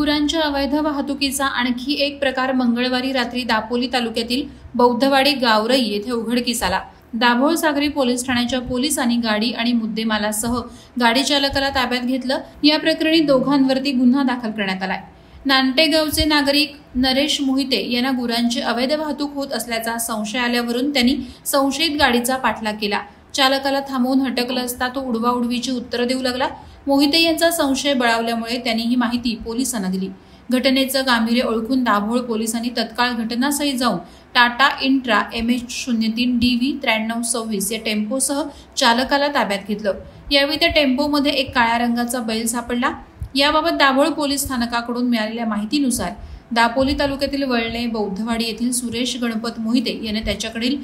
गुरांच्या अवैध वाहतुकीचा आणखी एक प्रकार मंगळवारी रात्री दापोली तालुक्यातील बौद्धवाडी गावरई येथे उघडकीस आला। दाभोळ सागरी पोलीस ठाण्याच्या पोलिसांनी गाडी आणि मुद्देमालासह गाडी चालकाला ताब्यात घेतलं। या प्रकरणी दोघांवरती गुन्हा दाखल करण्यात आलाय। नानटेगावचे नागरिक नरेश मोहिते यांना गुरांची अवैध वाहतूक होत असल्याचा संशय आल्यावरून त्यांनी संशयित गाडीचा पाठलाग केला। चालकाला थांबवून हटकलं असता तो उडवाउडवीची उत्तरं देऊ लागला। मोहिते यांचा संशय बळावल्यामुळे त्यांनी ही माहिती पोलिसांना दिली। घटनेचं गांभीर्य ओळखून दाभोळ पोलिसांनी तत्काळ घटनास्थळी जाऊन टाटा इंट्रा MH03 DV 9326 या टेम्पोसह चालकाला ताब्यात घेतलं। यावेळी त्या टेम्पोमध्ये एक काळ्या रंगाचा बैल सापडला। याबाबत दाभोळ पोलीस स्थानकाकडून मिळालेल्या माहितीनुसार दापोली तालुक्यातील वळणे बौद्धवाडी येथील सुरेश गणपत मोहिते याने त्याच्याकडील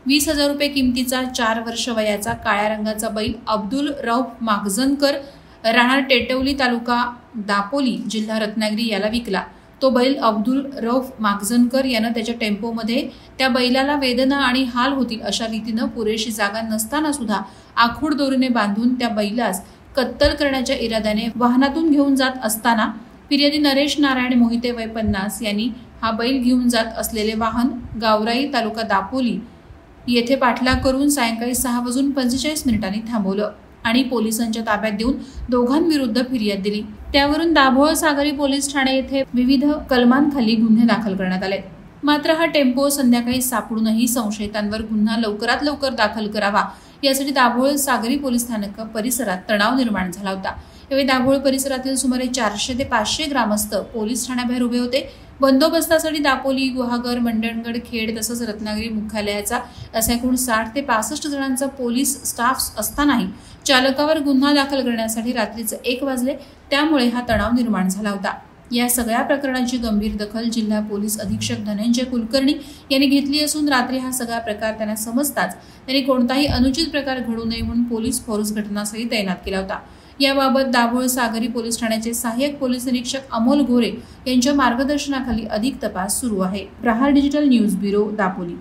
20,000 रुपये किमतीचा 4 वर्ष वयाचा काळ्या रंगाचा बैल अब्दुल रौफ माखजनकर राहणार टेटवली तालुका दापोली जिल्हा रत्नागिरी याला विकला। तो बैल अब्दुल रौफ माखजनकर यानं त्याच्या टेम्पोमध्ये त्या बैलाला वेदना आणि हाल होतील अशा रीतीनं पुरेशी जागा नसताना सुद्धा आखूड दोरीने बांधून त्या बैलास कत्तल करण्याच्या इराद्याने वाहनातून घेऊन जात असताना फिर्यादी नरेश नारायण मोहिते वय 50 यांनी हा बैल घेऊन जात असलेले वाहन गावराई तालुका दापोली येथे पाठलाग करून सायंकाळी 6:45 थांबवलं आणि पोलिसांच्या ताब्यात देऊन दोघांविरुद्ध फिर्याद दिली। त्यावरून दाभोळ सागरी पोलीस ठाणे येथे विविध कलमांखाली गुन्हे दाखल करण्यात आले। मात्र हा टेम्पो संध्याकाळी सापडूनही संशयितांवर गुन्हा लवकरात लवकर दाखल करावा यासाठी दाभोळ सागरी पोलीस स्थानक परिसरात तणाव निर्माण झाला होता। यावेळी दाभोळ परिसरातील सुमारे 400 ते 500 ग्रामस्थ पोलीस ठाण्याबाहेर उभे होते। बंदोबस्तासाठी दापोली, गुहागर, मंडणगड, खेड तसंच रत्नागिरी मुख्यालयाचा असा एकूण 60 ते 65 जणांचा पोलीस स्टाफ असतानाही चालकावर गुन्हा दाखल करण्यासाठी रात्रीचे 1 वाजले। त्यामुळे हा तणाव निर्माण झाला होता। या सगळ्या प्रकरणाची गंभीर दखल जिल्हा पोलीस अधीक्षक धनंजय कुलकर्णी यांनी घेतली असून रात्री हा सगळा प्रकार त्यांना समजताच त्यांनी कोणताही अनुचित प्रकार घडू नये म्हणून पोलीस फोर्स घटनास्थळी तैनात केला होता। याबाबत दाभोळ सागरी पोलीस ठाण्याचे सहाय्यक पोलीस निरीक्षक अमोल गोरे यांच्या मार्गदर्शनाखाली अधिक तपास सुरू आहे। प्रहार डिजिटल न्यूज ब्युरो दापोली।